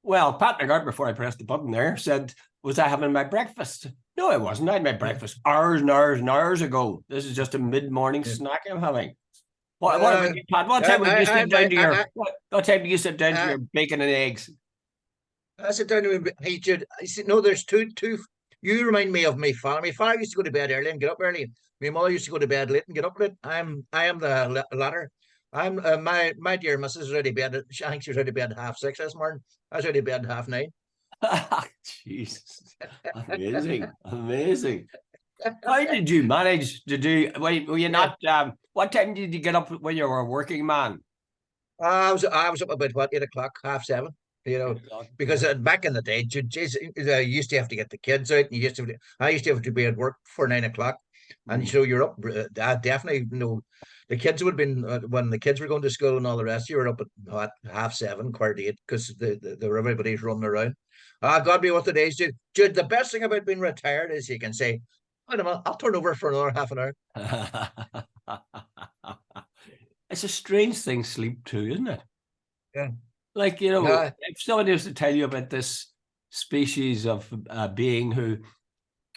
Well, Pat McGart, before I pressed the button there, said, was I having my breakfast? No, I wasn't. I had my breakfast hours and hours and hours ago. This is just a mid-morning snack I'm having. What about you, Pat? What time would you sit down to your what time do you sit down to your bacon and eggs? I sit down to hey Jude. I said, no, there's two. You remind me of my father. My father used to go to bed early and get up early. My mother used to go to bed late and get up late. I am the latter. I'm my dear missus is already bed. I think she was already bed at 6:30 this morning. I was already bed at 9:30. Jesus, amazing, amazing. How did you manage to do? Were you not? What time did you get up when you were a working man? I was up about what 8 o'clock, 7:30. Because back in the day, you used to have to get the kids out, and I used to have to be at work for 9 o'clock, and so you're up. Definitely, the kids would have been when the kids were going to school and all the rest. You were up at what, 7:30, 8:15, because everybody's running around. God be with the days, Jude. Jude, the best thing about being retired is you can say, "Wait a minute, I'll turn over for another half an hour." It's a strange thing, sleep too, isn't it? Yeah. Like, if somebody was to tell you about this species of being who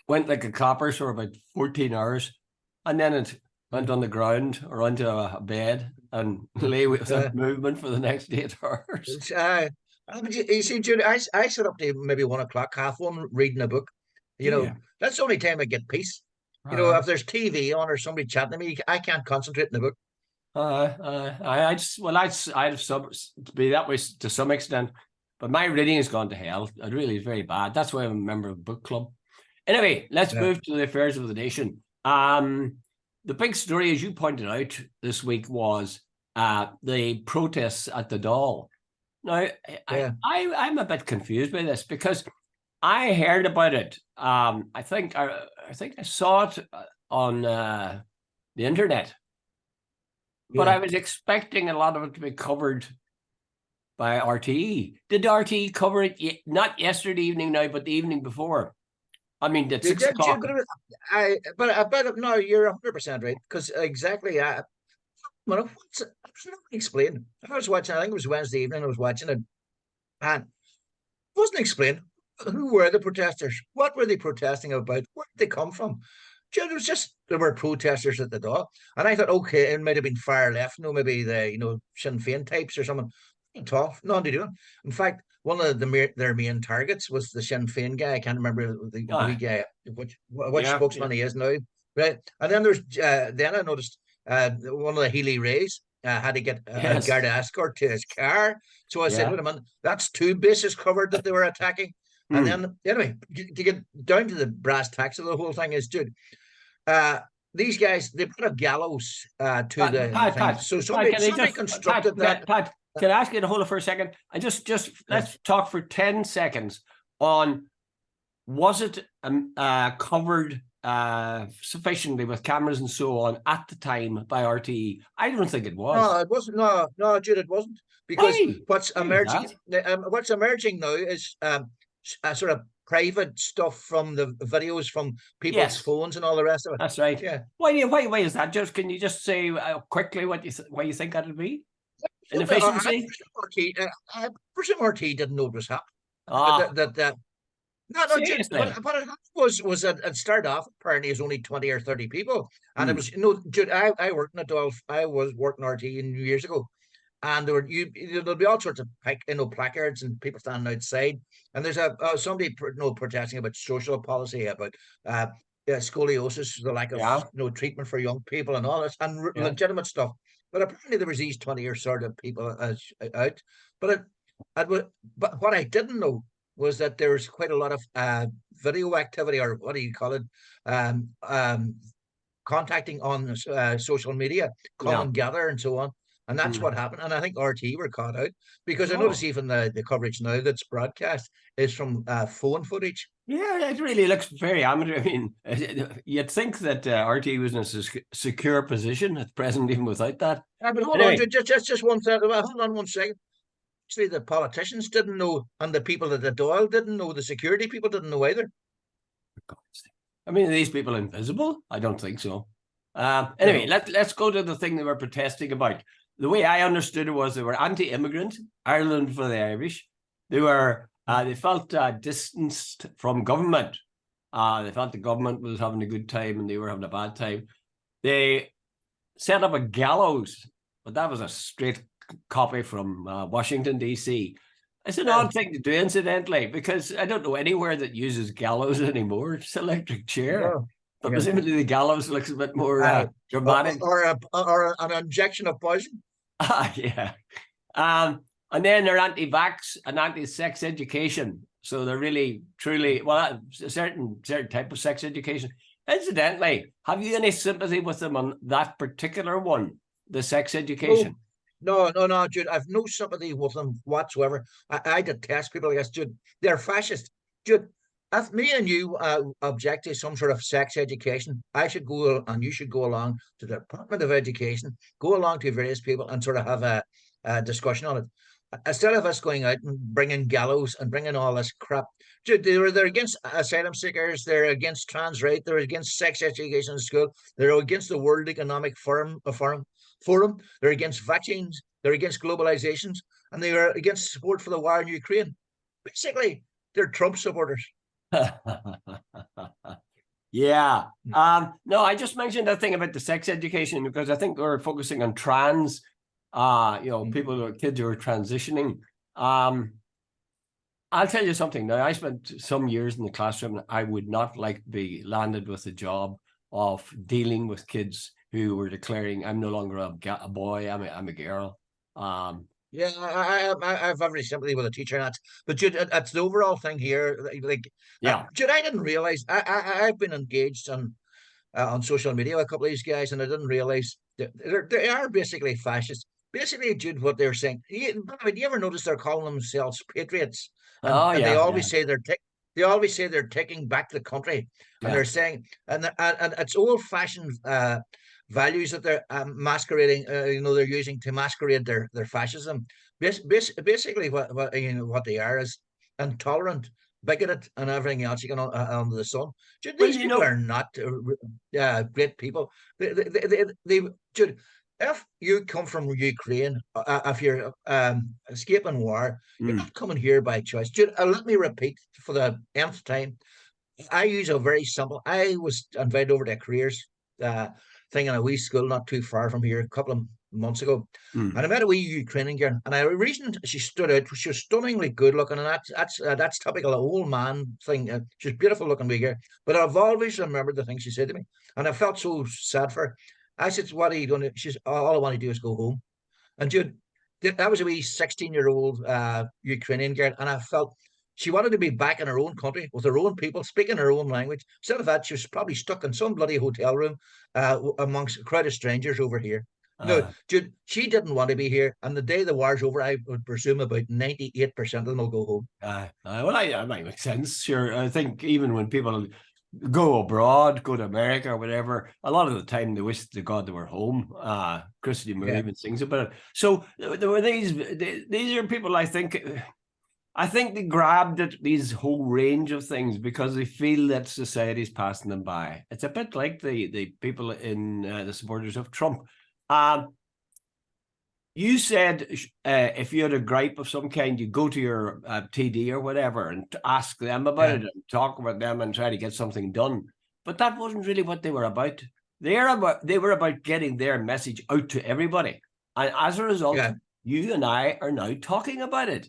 went like a clapper for about 14 hours, and then it went on the ground or onto a bed and lay without movement for the next 8 hours. You see, Jude, I sit up to maybe 1 o'clock, half one, reading a book. That's the only time I get peace. If there's TV on or somebody chatting to me, I can't concentrate in the book. I'd be that way to some extent, but my reading has gone to hell. It really is very bad. That's why I'm a member of a book club. Anyway, let's move to the affairs of the nation. The big story, as you pointed out this week, was the protests at the Dail. Now, I'm a bit confused by this because I heard about it. I think I saw it on the internet. But I was expecting a lot of it to be covered by RTE. Did RTE cover it? Not yesterday evening now, but the evening before. I mean, at 6 o'clock. But no, you're 100% right. Because exactly, explain. I was watching, I think it was Wednesday evening, I was watching it, and it wasn't explained. Who were the protesters? What were they protesting about? Where did they come from? It was just there were protesters at the door, and I thought, okay, it might have been far left, maybe the Sinn Féin types or something. Tough, nothing to do. In fact, one of their main targets was the Sinn Féin guy. I can't remember the guy, which spokesman he is now, right? And then then I noticed one of the Healy Rays had to get a guard escort to his car. So I said, wait a minute, that's two bases covered that they were attacking. And then, anyway, to get down to the brass tacks of the whole thing is, Jude, these guys, they put a gallows to the thing. So somebody constructed that. Pat, can I ask you to hold it for a second? Let's talk for 10 seconds on, was it covered sufficiently with cameras and so on at the time by RTE? I don't think it was. No, it wasn't. No, Jude, it wasn't. Because what's emerging now is sort of private stuff from the videos from people's phones and all the rest of it. That's right. Yeah. Why is that? Can you just say quickly why you think that'd be? Inefficiency? I presume RT didn't know it was happening. No, but it was it started off apparently as only 20 or 30 people, and it was Jude, I worked in a Dail. I was working RT years ago. And there'll be all sorts of placards and people standing outside. And there's somebody protesting about social policy, about scoliosis, the lack of treatment for young people, and all this, and legitimate stuff. But apparently there was these 20 or sort of people out. But what I didn't know was that there was quite a lot of video activity, or what do you call it, contacting on social media, come and gather and so on. And that's what happened. And I think RT were caught out, because I notice even the coverage now that's broadcast is from phone footage. Yeah, it really looks very amateur. I mean, you'd think that RT was in a secure position at present, even without that. But hold on, just one second. Hold on 1 second. Actually, the politicians didn't know, and the people at the Dail didn't know. The security people didn't know either. I mean, are these people invisible? I don't think so. Anyway, let's go to the thing they were protesting about. The way I understood it was they were anti-immigrant, Ireland for the Irish. They felt distanced from government. They felt the government was having a good time and they were having a bad time. They set up a gallows, but that was a straight copy from Washington, D.C. It's an odd thing to do, incidentally, because I don't know anywhere that uses gallows anymore. It's electric chair. Oh, But yeah. presumably the gallows looks a bit more dramatic. Or an injection of poison. Yeah. And then they're anti-vax and anti-sex education. So they're really, truly, well, a certain type of sex education. Incidentally, have you any sympathy with them on that particular one, the sex education? No, Jude. I've no sympathy with them whatsoever. I detest people like this, Jude. They're fascist. Jude, if me and you object to some sort of sex education, I should go and you should go along to the Department of Education, go along to various people and sort of have a discussion on it. Instead of us going out and bringing gallows and bringing all this crap, Jude, they're against asylum seekers, they're against trans rights, they're against sex education in school, they're against the World Economic Forum, they're against vaccines, they're against globalizations, and they are against support for the war in Ukraine. Basically, they're Trump supporters. Yeah. No, I just mentioned that thing about the sex education because I think we're focusing on trans, people, kids who are transitioning. I'll tell you something. Now, I spent some years in the classroom, and I would not like to be landed with the job of dealing with kids who were declaring, I'm no longer a boy, I'm a girl. Yeah, I have every sympathy with a teacher, and but Jude, it's the overall thing here. Jude, I didn't realize I've been engaged on social media with a couple of these guys, and I didn't realize that they are basically fascists. Basically, Jude, what they're saying. By the way, do you ever notice they're calling themselves patriots? And they always say they always say they're taking back the country, and they're saying, and it's old-fashioned values that they're masquerading. They're using to masquerade their fascism. Basically, what they are is intolerant, bigoted, and everything else you can under the sun. These people are not great people. They should. If you come from Ukraine, if you're escaping war, you're not coming here by choice. Jude, let me repeat for the nth time. I use a very simple. I was invited over to a careers thing in a wee school not too far from here a couple of months ago, and I met a wee Ukrainian girl. And the reason she stood out, she was stunningly good looking, and that's typical old man thing. She's beautiful looking wee girl, but I've always remembered the things she said to me, and I felt so sad for her. I said, "What are you going to?" She's, "All I want to do is go home." And Jude, that was a wee 16-year-old Ukrainian girl, and I felt she wanted to be back in her own country with her own people, speaking her own language. Instead of that, she was probably stuck in some bloody hotel room amongst a crowd of strangers over here. No, Jude, she didn't want to be here. And the day the war's over, I would presume about 98% of them will go home. Well, that might make sense. Sure. I think even when people go abroad, go to America or whatever, a lot of the time they wish to God they were home. Christy Moore even sings about it. So there were these are people I think they grabbed at these whole range of things because they feel that society's passing them by. It's a bit like the people in the supporters of Trump. You said if you had a gripe of some kind, you go to your TD or whatever and ask them about it and talk about them and try to get something done. But that wasn't really what they were about. They were about getting their message out to everybody. And as a result, you and I are now talking about it.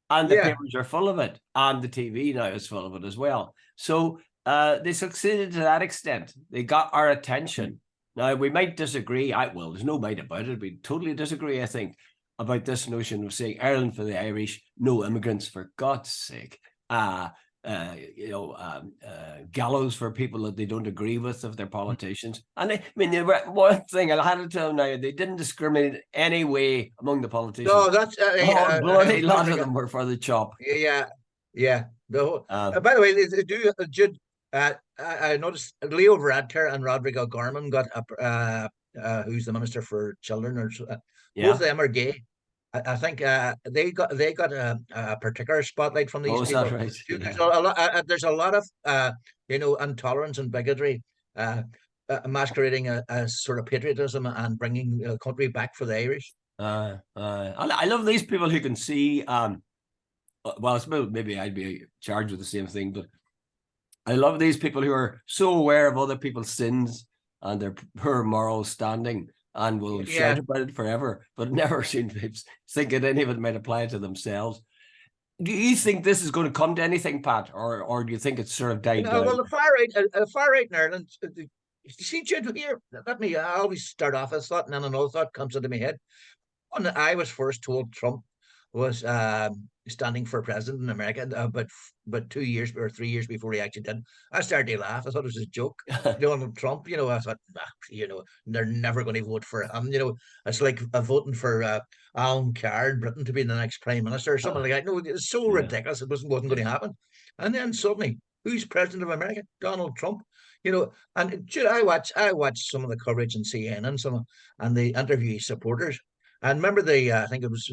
And the papers are full of it. And the TV now is full of it as well. So they succeeded to that extent. They got our attention. Now, we might disagree. There's no might about it. We totally disagree, I think, about this notion of saying Ireland for the Irish, no immigrants, for God's sake. Gallows for people that they don't agree with if they're politicians. And one thing I had to tell them now, they didn't discriminate any way among the politicians. No, that's a lot of them were for the chop. Yeah. No. By the way, Jude, I noticed Leo Varadkar and Rodrigo Gorman got who's the Minister for Children, or both of them are gay. I think they got a particular spotlight from these people. Right? There's a lot of intolerance and bigotry masquerading as sort of patriotism and bringing the country back for the Irish. I love these people who can see well, it's maybe I'd be charged with the same thing, but I love these people who are so aware of other people's sins and their poor moral standing and will shout Yeah. about it forever, but never seem to think that any of it might apply to themselves. Do you think this is going to come to anything, Pat, or do you think it's sort of died down? Well, the far right in Ireland. You see, Jude, here, let me. I always start off as thought, and then another thought comes into my head. When I was first told Trump was standing for president in America, but 2 years or 3 years before he actually did, I started to laugh. I thought it was a joke. Donald Trump, I thought, they're never going to vote for him. It's like voting for Alan Carr in Britain to be the next prime minister or something like that. No, it's so Yeah, ridiculous. It wasn't going to happen. And then suddenly, who's president of America? Donald Trump. And I watch some of the coverage in CNN and the interview supporters. And remember I think it was,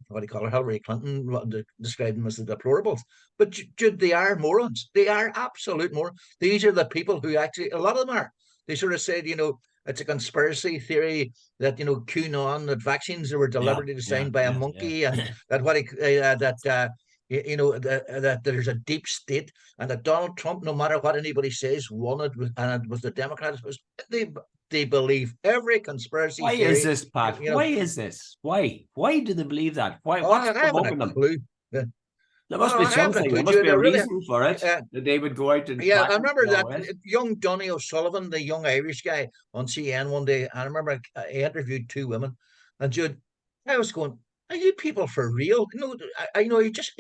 what do you call her, Hillary Clinton, described them as the deplorables. But Jude, they are morons. They are absolute morons. These are the people who actually, a lot of them are. They sort of said, it's a conspiracy theory that, QAnon, that vaccines were yeah, deliberately yeah, designed by a yeah, monkey, and yeah. that that there's a deep state, and that Donald Trump, no matter what anybody says, won it, and it was the Democrats. They they believe every conspiracy Why is theory. this, Pat? Why is this? Why? Why do they believe that? Why? Oh, What's I haven't a provoking them? clue. Uh, There must Oh, be I haven't a something. There clue, must be Jude. I a really. reason for it Uh, that they would go out and yeah, claim I it remember and all that the rest. young Donny O'Sullivan, the young Irish guy on CN one day. I remember he interviewed two women, and Jude, I was going, "Are you people for real?" I know he just,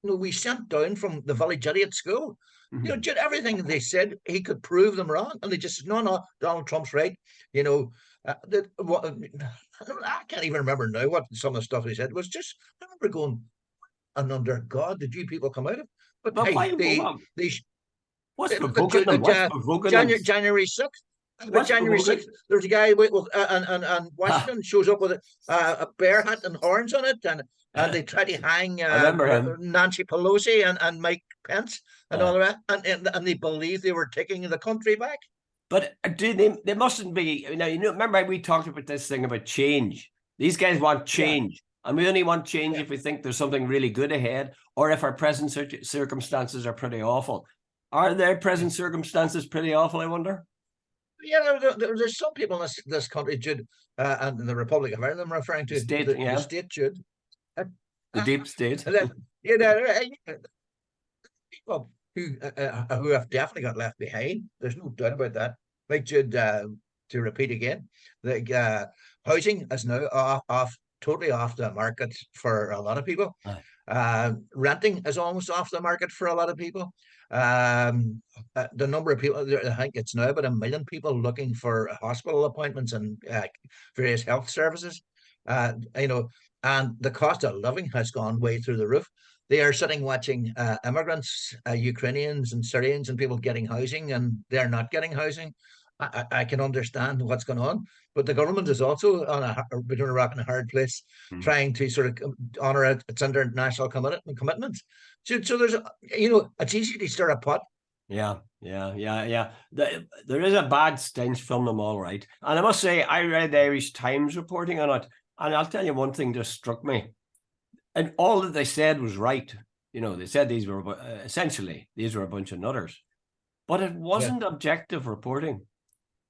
we sent down from the village idiot school. Mhm. Jude, everything they said, he could prove them wrong, and they just said, no, no, Donald Trump's right. You know, I can't even remember now what some of the stuff he said was. Just I remember going, and under God, did you people come out of? But But hey, why? they What's provoking them? What's provoking them? January 6th. But What's January provoking? 6th, there's a guy with and Ha, Washington shows up with a bear hat and horns on it, and they try to hang I remember him. Nancy Pelosi and Mike Pence and Uh, all of that, and they believe they were taking the country back. but do they mustn't be now. Remember we talked about this thing about change. These guys want Yeah, change, and we only want change yeah, if we think there's something really good ahead, or if our present circumstances are pretty awful. Are their yeah. present circumstances pretty awful? I wonder. Yeah, there's some people in this country, Jude, and in the Republic of Ireland, I'm referring The to state, the yeah, state, Jude. Uh, the uh, deep state. that people who have definitely got left behind. There's no doubt about that. Like Jude, to repeat again, the housing is now totally off the market for a lot of people. Renting is almost off the market for a lot of people. The number of people, I think it's now about 1 million people looking for hospital appointments and various health services. Uh, you know, and the cost of living has gone way through the roof. They are sitting watching immigrants, Ukrainians and Syrians, and people getting housing, and they're not getting housing. I can understand what's going on, but the government is also between a rock and a hard place, Hmm. trying to sort of honor its international commitments. So there's, it's easy to stir a pot. Yeah, yeah, yeah, yeah. There is a bad stench from them, all right. And I must say, I read the Irish Times reporting on it, and I'll tell you one thing just struck me. And all that they said was right. They said essentially these were a bunch of nutters, but it Yeah, wasn't objective reporting.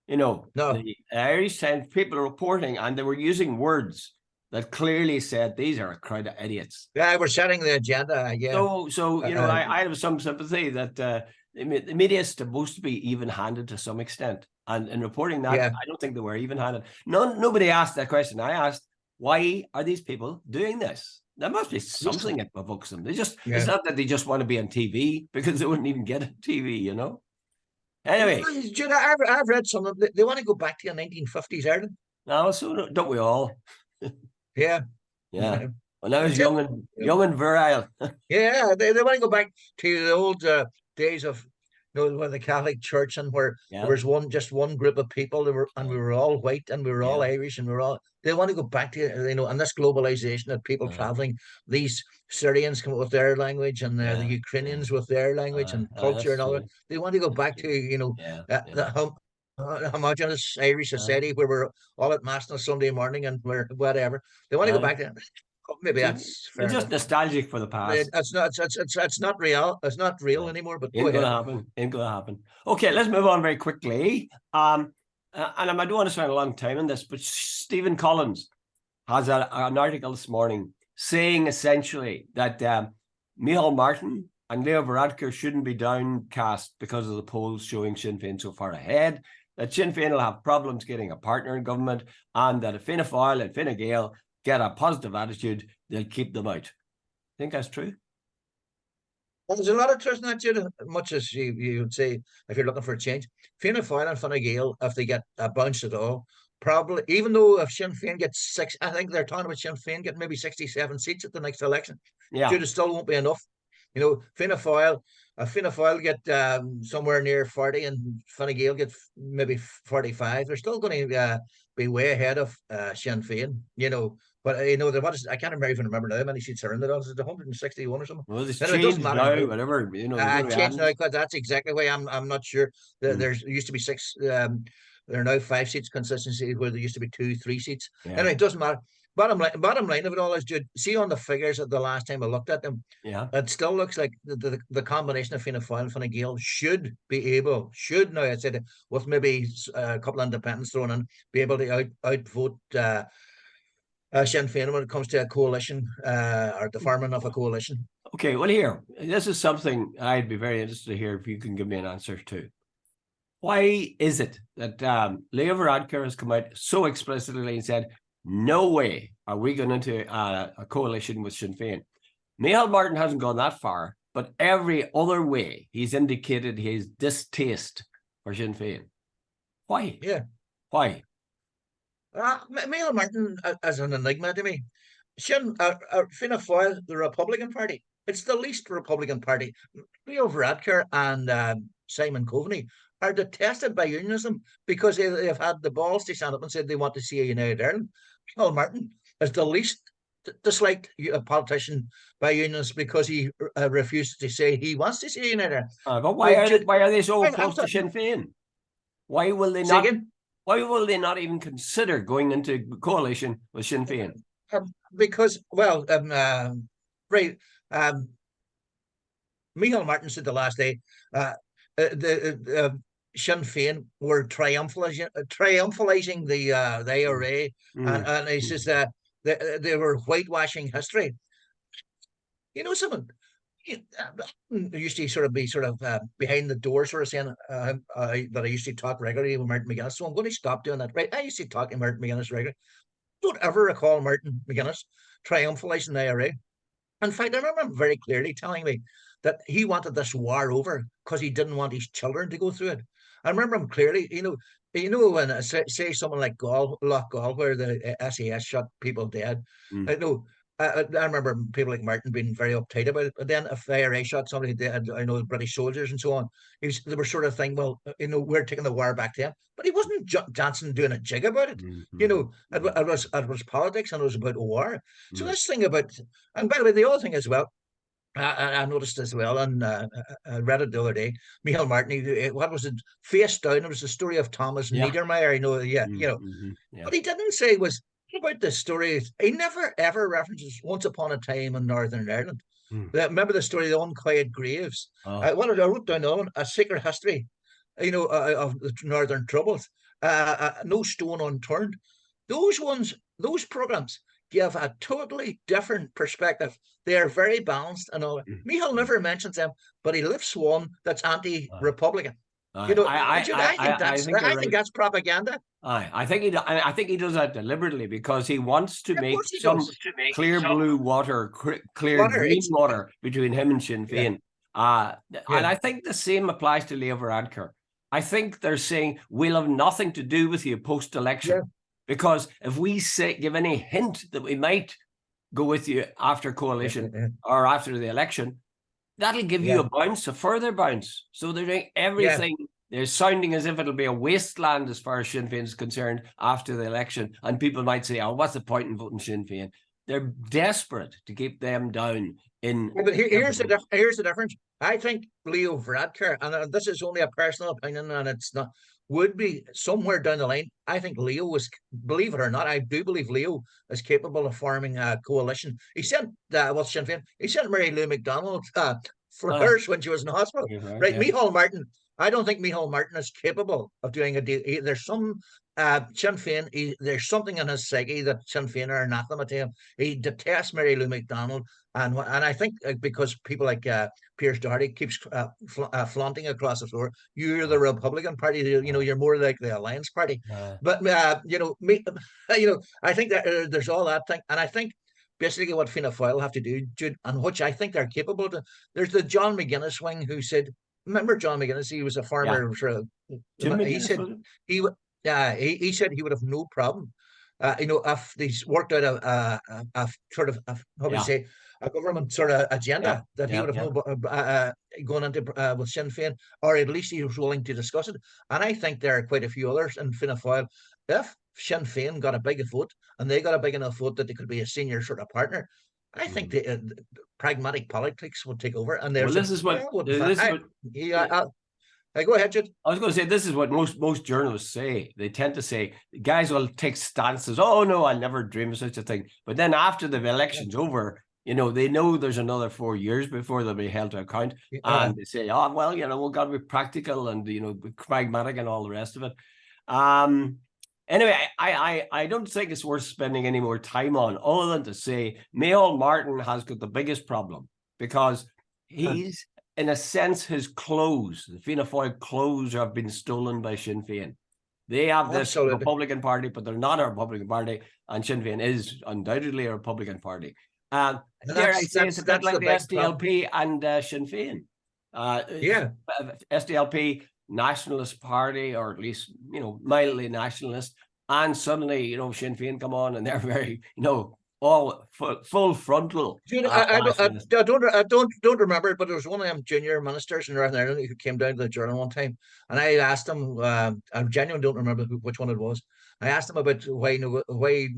no, The Irish Times people are reporting, and they were using words that clearly said these are a crowd of idiots. yeah, we're setting the agenda. Yeah, So uh, uh, I have some sympathy that the media is supposed to be even-handed to some extent, and in reporting that, yeah. I don't think they were even-handed. Nobody asked that question. I asked, why are these people doing this? There must be Listen, something that provokes them. It's yeah. not that they just want to be on TV because they wouldn't even get on TV. Anyway, Jude, I've read some of them. They want to go back to the 1950s Ireland. now so don't we all? Yeah. Yeah. When I was That's it. young and virile. Yeah, they want to go back to the old days of, where the Catholic Church, and where there Yeah, was just one group of people, and we were all white, and we were all yeah. Irish, and we were all. They want to go back to, and this globalization of people Uh, traveling. These Syrians come up with their language, and the yeah, yeah. Ukrainians with their language and culture That's and all that. true. They want to go That's back true. to, Yeah, yeah. the homogenous Irish Uh, society where we're all at mass on a Sunday morning and we're whatever. They want to go uh, back there. maybe that's fair It's just enough. nostalgic for the past. It's not real. It's not real anymore. But go Ain't gonna ahead. happen. Ain't gonna happen. Okay, let's move on very quickly. And I don't want to spend a long time on this, but Stephen Collins has an article this morning saying essentially that Micheál Martin and Leo Varadkar shouldn't be downcast because of the polls showing Sinn Féin so far ahead, that Sinn Féin will have problems getting a partner in government, and that if Fianna Fáil and Fine Gael get a positive attitude, they'll keep them out. Think that's true? Well, there's a lot of truth in that, Jude. Much as you would say, if you're looking for a change, Fianna Fáil and Fine Gael, if they get a bounce at all, probably, even though if Sinn Féin gets six, I think they're talking about Sinn Féin getting maybe 67 seats at the next election. Yeah. Jude, it still won't be enough. Fianna Fáil get somewhere near 40 and Fine Gael get maybe 45. They're still going to be way ahead of Sinn Féin, But I can't even remember now how many seats are in it. Is it 161 or something? Well, it's Anyway, it doesn't changed matter. now, whatever, they're going to Changed add. now because that's exactly why I'm not sure. There used to be six. There are now 5 seats consistency where there used to be 2, 3 seats. Yeah. Anyway, it doesn't matter. Bottom line of it all is, Jude, see on the figures at the last time I looked at them, it still looks like the combination of Fianna Fáil and Fine Gael should now, I said, with maybe a couple of independents thrown in, be able to outvote Sinn Féin when it comes to a coalition or the forming of a coalition. Okay, well, here, this is something I'd be very interested to hear if you can give me an answer to. Why is it that Leo Varadkar has come out so explicitly and said, no way are we going into a coalition with Sinn Féin? Micheál Martin hasn't gone that far, but every other way he's indicated his distaste for Sinn Féin. Why? Yeah. Why? Micheál Martin as an enigma to me. Fianna Fáil, the Republican Party, it's the least Republican party. Leo Varadkar and Simon Coveney are detested by unionism because they've had the balls to stand up and said they want to see a united Ireland. Micheál Martin is the least disliked politician by unionists because he refuses to say he wants to see a united Ireland. But why are they so opposed to Sinn Féin? Why will they not? Why will they not even consider going into coalition with Sinn Féin? Because, Micheál Martin said the last day, Sinn Féin were triumphalizing the IRA, and he says they were whitewashing history. Something. I used to sort of be behind the door, sort of saying that I used to talk regularly with Martin McGuinness. So I'm going to stop doing that. Right? I used to talk to Martin McGuinness regularly. Don't ever recall Martin McGuinness triumphalizing the IRA. In fact, I remember him very clearly telling me that he wanted this war over because he didn't want his children to go through it. I remember him clearly. When say someone like Lough, where the SAS shot people dead. I remember people like Martin being very uptight about it. But then if the IRA shot somebody dead, I know British soldiers and so on, they were sort of thinking, well, we're taking the war back to him. But he wasn't Johnson doing a jig about it. It was politics and it was about war. So this thing about, and by the way, the other thing as well, I noticed as well, and I read it the other day. Micheál Martin, what was it? Face down. It was the story of Thomas Niedermeyer. What he didn't say was about the story. He never ever references once upon a time in Northern Ireland. Remember the story of the unquiet graves? I wrote down a secret history, of the Northern Troubles. No stone unturned. Those programs give a totally different perspective. They are very balanced and all. Micheál never mentions them, but he lifts one that's anti-Republican. I think that's propaganda. I think he does that deliberately because he wants to make some clear blue water, clear green water between him and Sinn Féin. And I think the same applies to Leo Varadkar. I think they're saying we'll have nothing to do with you post-election. Yeah. Because if we give any hint that we might go with you after coalition or after the election, that'll give you a further bounce. So they're doing everything. They're sounding as if it'll be a wasteland as far as Sinn Féin is concerned after the election. And people might say, oh, what's the point in voting Sinn Féin? They're desperate to keep them down in... But here's the difference. I think Leo Varadkar, and this is only a personal opinion, and it's not would be somewhere down the line. I think Leo was, believe it or not, I do believe Leo is capable of forming a coalition. He sent, Sinn Féin, he sent Mary Lou McDonald flowers when she was in the hospital. Right, Right, yeah. Micheál Martin. I don't think Micheál Martin is capable of doing a deal. There's some Sinn Féin, there's something in his psyche that Sinn Féin are anathema to him. He detests Mary Lou McDonald. And I think because people like Pierce Doherty keeps flaunting across the floor, you're the Republican Party. You know, you're more like the Alliance Party. But you know, I think that there's all that thing, and I think basically what Fianna Fáil have to do, Jude, and which I think they're capable of. There's the John McGuinness wing who said, remember John McGuinness? He was a farmer. Sort of, Jim he McGuinness, said was it? he said he would have no problem. You know, if he's worked out a sort of how would you say, a government sort of agenda, that he would have no going into with Sinn Féin, or at least he was willing to discuss it. And I think there are quite a few others in Fianna Fáil. If Sinn Féin got a big vote, and they got a big enough vote that they could be a senior sort of partner, I think the pragmatic politics will take over. And there's this is what go ahead, Jude. I was going to say, this is what most journalists say. They tend to say, guys will take stances. Oh, no, I'll never dream of such a thing. But then after the election's over, you know, they know there's another 4 years before they'll be held to account. And they say, oh, well, you know, we've got to be practical and, you know, pragmatic and all the rest of it. Anyway, I don't think it's worth spending any more time on, other than to say Micheál Martin has got the biggest problem, because he's, in a sense, his clothes, the Fianna Fáil clothes, have been stolen by Sinn Féin. They have this Republican Party, but they're not a Republican Party, and Sinn Féin is undoubtedly a Republican Party. Dare I say, it's a bit like the SDLP and Sinn Féin. SDLP, nationalist party, or at least, you know, mildly nationalist, and suddenly, you know, Sinn Féin come on and they're very, you know, all full frontal. I don't remember it, but there was one of them junior ministers in Northern Ireland who came down to the Journal one time, and I asked him, I genuinely don't remember which one it was. I asked him about why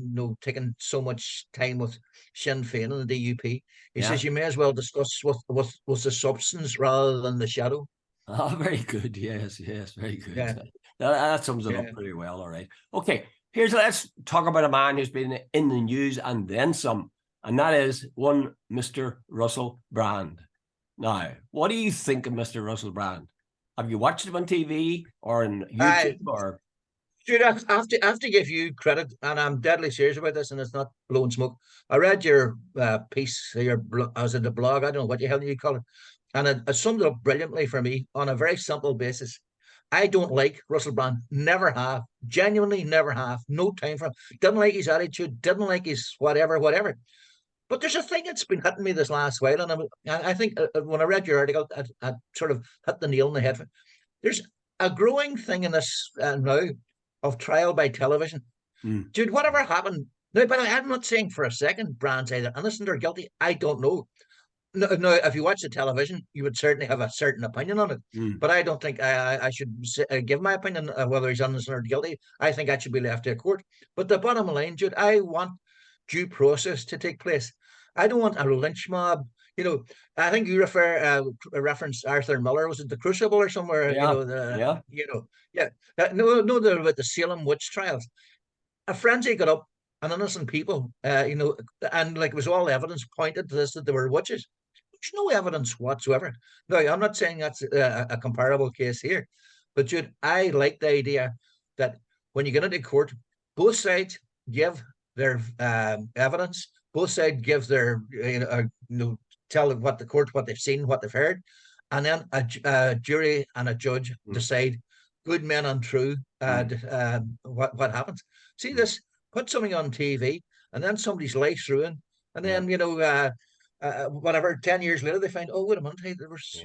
taking so much time with Sinn Féin and the DUP. He says you may as well discuss with the substance rather than the shadow. Oh, very good. Yes, very good. Yeah. That sums it up pretty well. All right. Okay. Let's talk about a man who's been in the news and then some, and that is one Mr. Russell Brand. Now, what do you think of Mr. Russell Brand? Have you watched him on TV or on YouTube? Dude, I have to give you credit, and I'm deadly serious about this, and it's not blowing smoke. I read your piece, I was in the blog, I don't know what the hell you call it, and it summed it up brilliantly for me on a very simple basis. I don't like Russell Brand. Never have. Genuinely never have. No time for him. Didn't like his attitude. Didn't like his whatever. But there's a thing that's been hitting me this last while, and I think when I read your article, I sort of hit the nail on the head. There's a growing thing in this now of trial by television. Dude, whatever happened. No, but I'm not saying for a second Brand's either innocent or guilty. I don't know. No, if you watch the television, you would certainly have a certain opinion on it. But I don't think I should give my opinion whether he's innocent or guilty. I think that should be left to a court. But the bottom line, Jude, I want due process to take place. I don't want a lynch mob. You know, I think you referenced Arthur Miller. Was it the Crucible or somewhere? Yeah. No, about the Salem witch trials. A frenzy got up, and innocent people, and like it was all evidence pointed to this, that they were witches. There's no evidence whatsoever. Now, I'm not saying that's a comparable case here, but Jude, I like the idea that when you get into court, both sides give their evidence, both sides give their, tell what the court, what they've seen, what they've heard, and then a jury and a judge decide, good men and true, what happens. See this, put something on TV, and then somebody's life's ruined, and then, whatever, 10 years later, they find, oh, wait a minute, hey,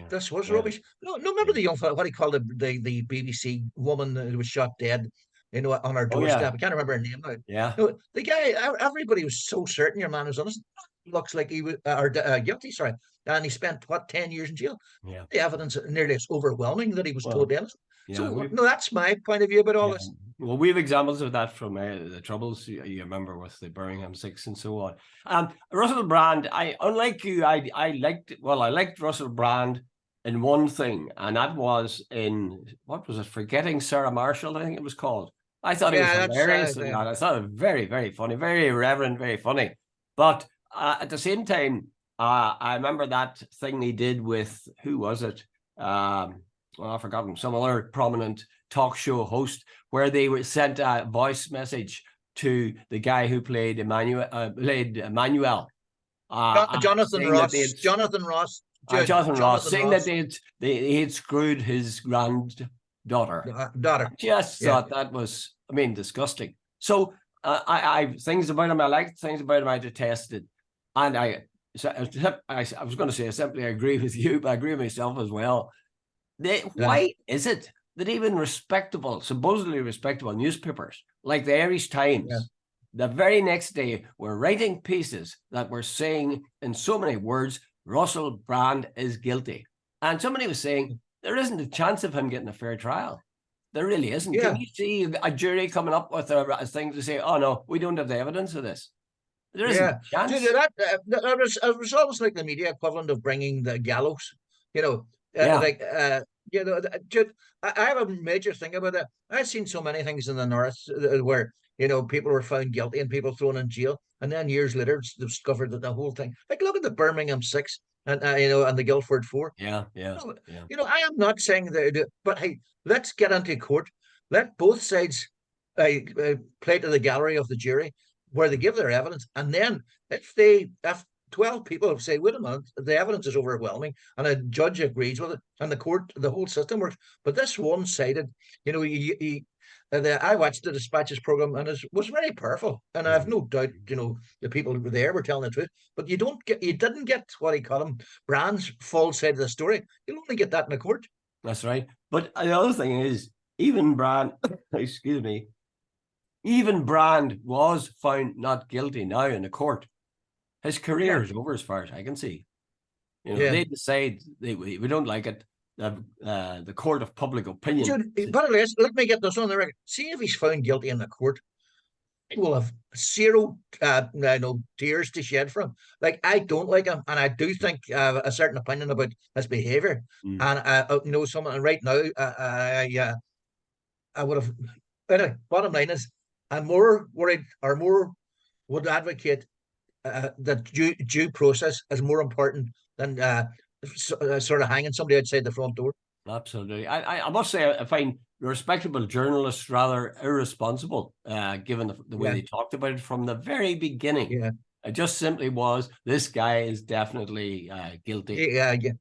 this was rubbish. No, remember the young fellow, what he called the BBC woman who was shot dead, on our doorstep. I can't remember her name now. Yeah. No, the guy, everybody was so certain your man was innocent. Looks like he was guilty, sorry. And he spent, 10 years in jail. Yeah. The evidence nearly is overwhelming that he was told innocent. Yeah, so, that's my point of view about all this. Well, we have examples of that from the Troubles, you remember, with the Birmingham Six and so on. Russell Brand, unlike you, I liked Russell Brand in one thing, and that was in, what was it, Forgetting Sarah Marshall, I think it was called. I thought he was Yeah, that's hilarious in that. I thought it very, very funny, very irreverent, very funny. But at the same time, I remember that thing he did with, who was it? Well, I've forgotten, some other prominent talk show host, where they were sent a voice message to the guy who played Emmanuel, Jonathan saying that Ross. Jonathan Ross. Jude, Jonathan Ross, Jonathan saying Ross. that they had screwed his granddaughter. Daughter. I just thought that was, I mean, disgusting. So I things about him I liked, things about him I detested, and I was going to say I simply agree with you, but I agree with myself as well. Why is it that even respectable, supposedly respectable newspapers like the Irish Times, the very next day were writing pieces that were saying in so many words, Russell Brand is guilty. And somebody was saying there isn't a chance of him getting a fair trial. There really isn't. Yeah. Can you see a jury coming up with a thing to say, oh no, we don't have the evidence of this? There isn't a chance. Dude, it was almost like the media equivalent of bringing the gallows. You know, Dude, I have a major thing about it. I've seen so many things in the North where, people were found guilty and people thrown in jail, and then years later it's discovered that the whole thing. Like, look at the Birmingham Six and and the Guildford Four. Yeah. I am not saying that, but hey, let's get into court. Let both sides play to the gallery of the jury where they give their evidence, and then if 12 people say, wait a minute, the evidence is overwhelming, and a judge agrees with it, and the whole system works. But this one-sided, I watched the Dispatches program, and it was very powerful, and I have no doubt, the people who were there were telling the truth. But you didn't get what he called him, Brand's full side of the story. You'll only get that in a court. That's right. But the other thing is, even Brand, excuse me, even Brand was found not guilty now in the court. His career is over as far as I can see. They decide we don't like it. The court of public opinion. But let me get this on the record. See if he's found guilty in the court, he will have zero tears to shed from. Like, I don't like him, and I do think a certain opinion about his behaviour. And someone right now, I would have. Anyway, bottom line is, I'm more worried, or more would advocate that due process is more important than sort of hanging somebody outside the front door. Absolutely. I must say, I find respectable journalists rather irresponsible, given the way they talked about it from the very beginning. Yeah. It just simply was, this guy is definitely guilty.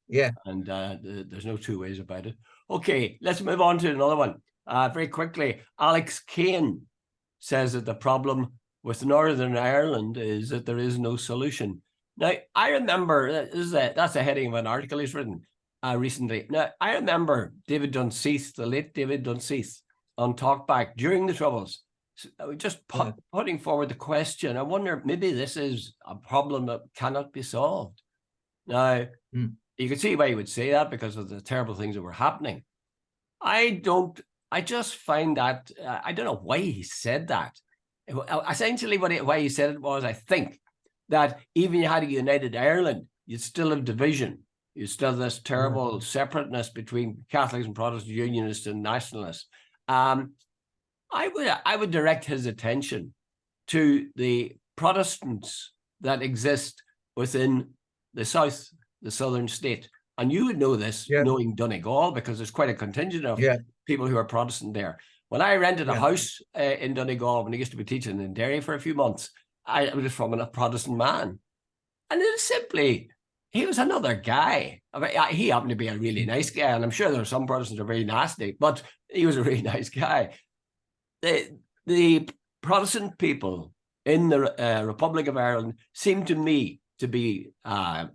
Yeah. And there's no two ways about it. Okay, let's move on to another one. Very quickly, Alex Kane says that the problem with Northern Ireland is that there is no solution. Now, I remember, that's a heading of an article he's written recently. Now, I remember David Dunseith, the late David Dunseith, on Talkback during the Troubles, just putting forward the question. I wonder, maybe this is a problem that cannot be solved. Now, you can see why he would say that, because of the terrible things that were happening. I just find that, I don't know why he said that. Essentially, why he said it was, I think, that even you had a united Ireland, you'd still have division. You still have this terrible separateness between Catholics and Protestant, Unionists and Nationalists. I would direct his attention to the Protestants that exist within the southern state. And you would know this, knowing Donegal, because there's quite a contingent of people who are Protestant there. When I rented a house in Donegal, when I used to be teaching in Derry for a few months, I was from a Protestant man. And it was simply, he was another guy. I mean, he happened to be a really nice guy, and I'm sure there are some Protestants who are very nasty, but he was a really nice guy. The Protestant people in the Republic of Ireland seem to me to be a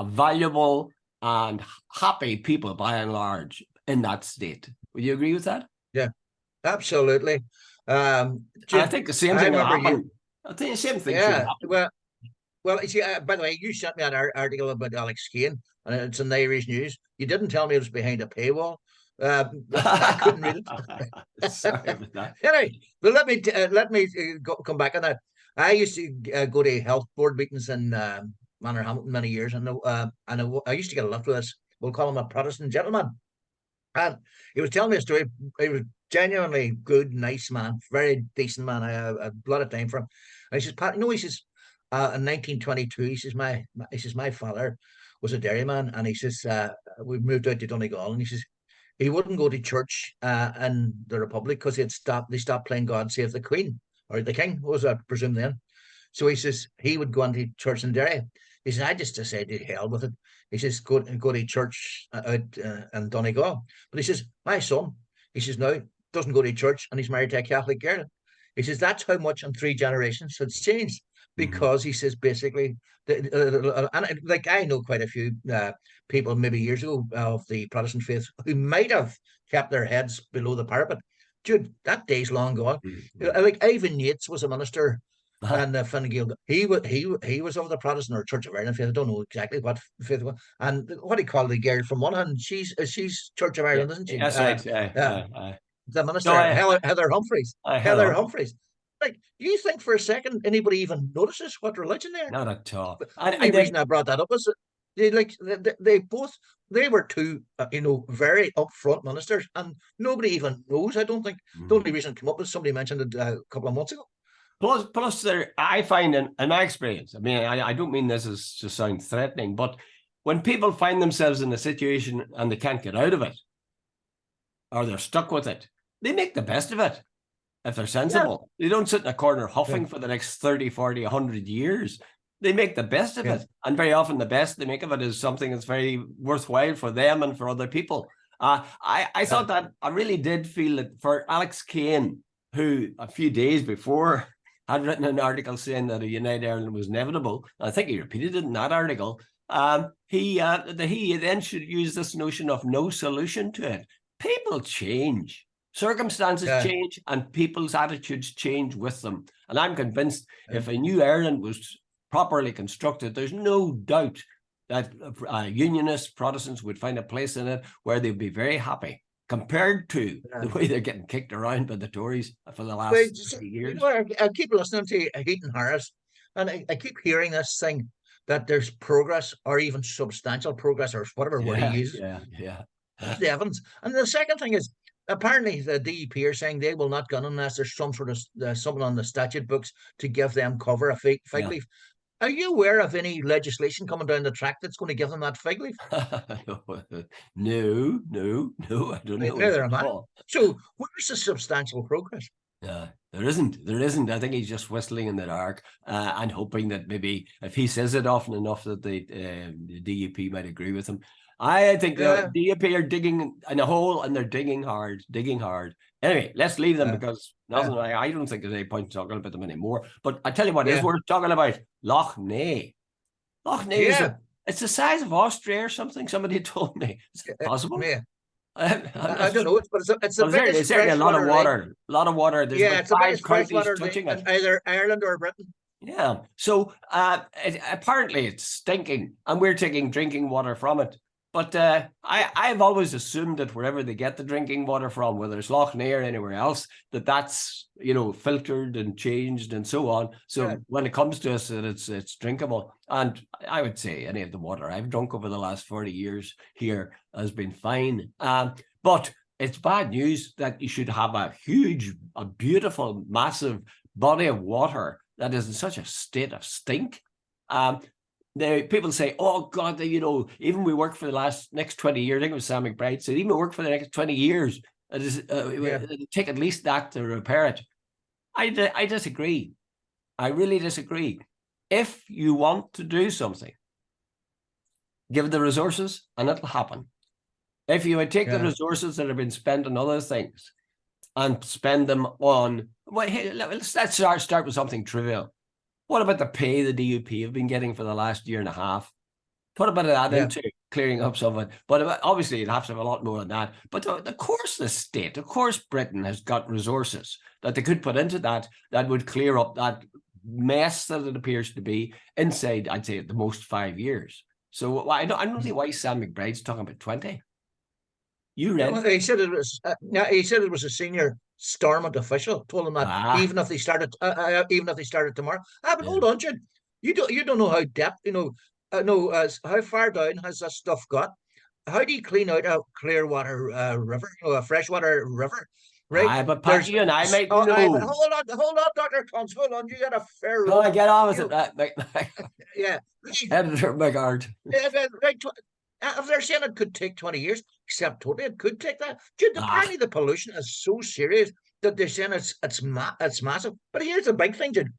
valuable and happy people by and large in that state. Would you agree with that? Yeah, absolutely. I think the same thing will happen. I think the same thing should happen. Well, you see, by the way, you sent me an article about Alex Kane, and it's in the Irish News. You didn't tell me it was behind a paywall. I couldn't read it. Sorry about that. Anyway, but let me come back on that. I used to go to health board meetings in Manorhamilton many years, and I used to get a lot of this. we'll call him a Protestant gentleman. And he was telling me a story. He was genuinely good, nice man, very decent man. I have a lot of time for him. And he says, Pat, he says, in 1922, he says, my father was a dairyman, and he says, we moved out to Donegal, and he says, he wouldn't go to church in the Republic because they stopped playing God Save the Queen, or the King, was I presume then. So he says he would go into church in Derry. He says, I just decided to hell with it. He says, go to church out in Donegal. But he says, my son, he says, now doesn't go to church, and he's married to a Catholic girl. He says, that's how much in 3 generations it's changed. Because he says, basically, and like I know quite a few people maybe years ago of the Protestant faith who might have kept their heads below the parapet. Dude, that day's long gone. Like Ivan Yates was a minister. And Fine Gael, he was of the Protestant or Church of Ireland faith. I don't know exactly what faith was. And what do you call the girl from one hand? She's Church of Ireland, isn't she? That's right. The minister, No, Heather Humphreys. Heather Humphreys. Like, do you think for a second anybody even notices what religion they are? Not at all. The only reason I brought that up is that they were two very upfront ministers, and nobody even knows. I don't think the only reason it came up is somebody mentioned it a couple of months ago. Plus, I find in my experience, I mean, I don't mean this as to sound threatening, but when people find themselves in a situation and they can't get out of it, or they're stuck with it, they make the best of it. If they're sensible, they don't sit in a corner huffing for the next 30, 40, 100 years. They make the best of it. And very often the best they make of it is something that's very worthwhile for them and for other people. I thought that I really did feel that for Alex Kane, who a few days before had written an article saying that a United Ireland was inevitable. I think he repeated it in that article. He then should use this notion of no solution to it. People change. Circumstances change and people's attitudes change with them. And I'm convinced if a new Ireland was properly constructed, there's no doubt that Unionists, Protestants would find a place in it where they'd be very happy compared to the way they're getting kicked around by the Tories for the last 3 years. I keep listening to Heaton Harris, and I keep hearing this thing that there's progress or even substantial progress or whatever word he uses. The evidence. And the second thing is, apparently the DUP are saying they will not gun unless there's some sort of something on the statute books to give them cover, a fig leaf. Are you aware of any legislation coming down the track that's going to give them that fig leaf? No, I don't know. Neither am I. So where's the substantial progress? There isn't. I think he's just whistling in the dark and hoping that maybe if he says it often enough that the DUP might agree with him. I think the DUP are digging in a hole and they're digging hard. Anyway, let's leave them because I don't think there's any point talking about them anymore. But I tell you what is worth talking about: Lough Neagh. Lough Neagh it's the size of Austria or something. Somebody told me. Is it possible? I don't know, but it's certainly a lot of water. A lot of water. There's it's 5 countries touching it. Either Ireland or Britain. Yeah. So apparently it's stinking, and we're taking drinking water from it. But I've always assumed that wherever they get the drinking water from, whether it's Lough Neagh or anywhere else, that's filtered and changed and so on. So when it comes to us, that it's drinkable. And I would say any of the water I've drunk over the last 40 years here has been fine. But it's bad news that you should have a beautiful, massive body of water that is in such a state of stink. People say, oh God, even we work for the next 20 years. I think it was Sam McBride said, even we work for the next 20 years. It'll take at least that to repair it. I disagree. I really disagree. If you want to do something, give the resources and it'll happen. If you would take the resources that have been spent on other things and spend them on, let's start with something trivial. What about the pay the DUP have been getting for the last year and a half? Put a bit of that into clearing up some of it. But obviously, you'd have to have a lot more than that. But of course, the state, of course, Britain has got resources that they could put into that would clear up that mess that it appears to be inside, I'd say, at the most 5 years. So I don't see why Sam McBride's talking about 20. You read? Well, he said it was. A senior Stormont official told him that even if they started tomorrow. But hold on, Jude. You don't know how depth. How far down has this stuff got? how do you clean out a clear water river, a freshwater river? Right? Aye, but Pat, There's you and I might oh, but know. hold on, Dr. Cons, hold on. You got a fair Can I road. get on with You, it? yeah. Right. Editor McGard. Right. If they're saying it could take 20 years, except totally it could take that. Dude, Ah, apparently the pollution is so serious that they're saying it's massive. But here's the big thing, dude.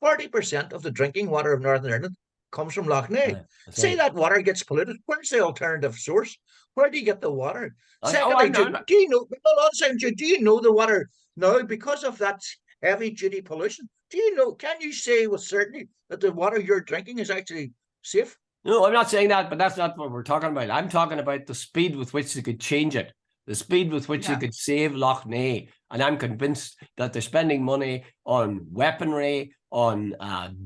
40% of the drinking water of Northern Ireland comes from Lough. that's Say right. that water gets polluted. Where's the alternative source? Where do you get the water? Oh, Secondly, I'm Jude, not. do you know, hold on a second, Jude, do you know the water now because of that heavy duty pollution? Do you know, can you say with certainty that the water you're drinking is actually safe? No, I'm not saying that, but that's not what we're talking about. I'm talking about the speed with which they could change it, the speed with which they Yeah. could save Lough Neagh. And I'm convinced that they're spending money on weaponry, on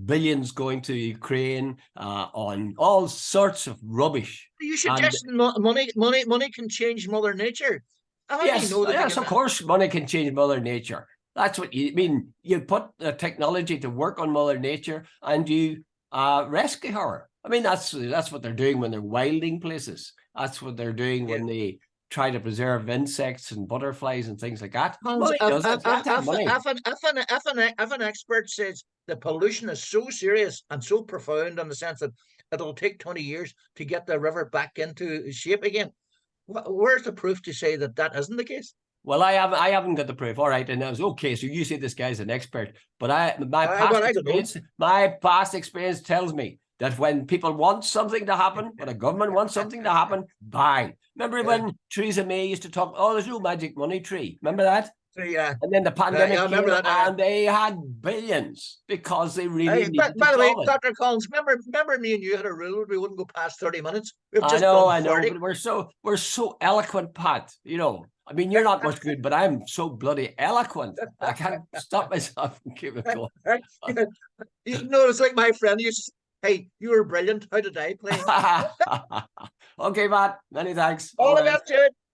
billions going to Ukraine, on all sorts of rubbish. You And suggest money can change Mother Nature. How do you yes, know that they yes, can? of course, money can change Mother Nature. That's what you mean. You put the technology to work on Mother Nature and you rescue her. I mean, that's what they're doing when they're wilding places. That's what they're doing Yeah. when they try to preserve insects and butterflies and things like that. Hans, Money does it. You have to have money. if an expert says the pollution is so serious and so profound in the sense that it'll take 20 years to get the river back into shape again, where's the proof to say that that isn't the case? Well, I haven't got the proof. All right, and that was okay. So you say this guy's an expert, but I don't know. my past experience tells me that when people want something to happen, when a government wants something to happen, bang. Remember Yeah. when Theresa May used to talk, oh, there's no magic money tree. Remember that? So, yeah. And then the Yeah, I pandemic remember came that. and they had billions because they really By, needed to by the way, solve it. Dr. Collins, remember me and you had a rule we wouldn't go past 30 minutes. We've just done I know, 40. but we're so eloquent, Pat. You know, I mean, you're not much good, but I'm so bloody eloquent. I can't stop myself and keep it going. You know, it's like my friend used to say, hey, you were brilliant. How did I play? Okay, Matt. Many thanks. All All the the best. best, Jared.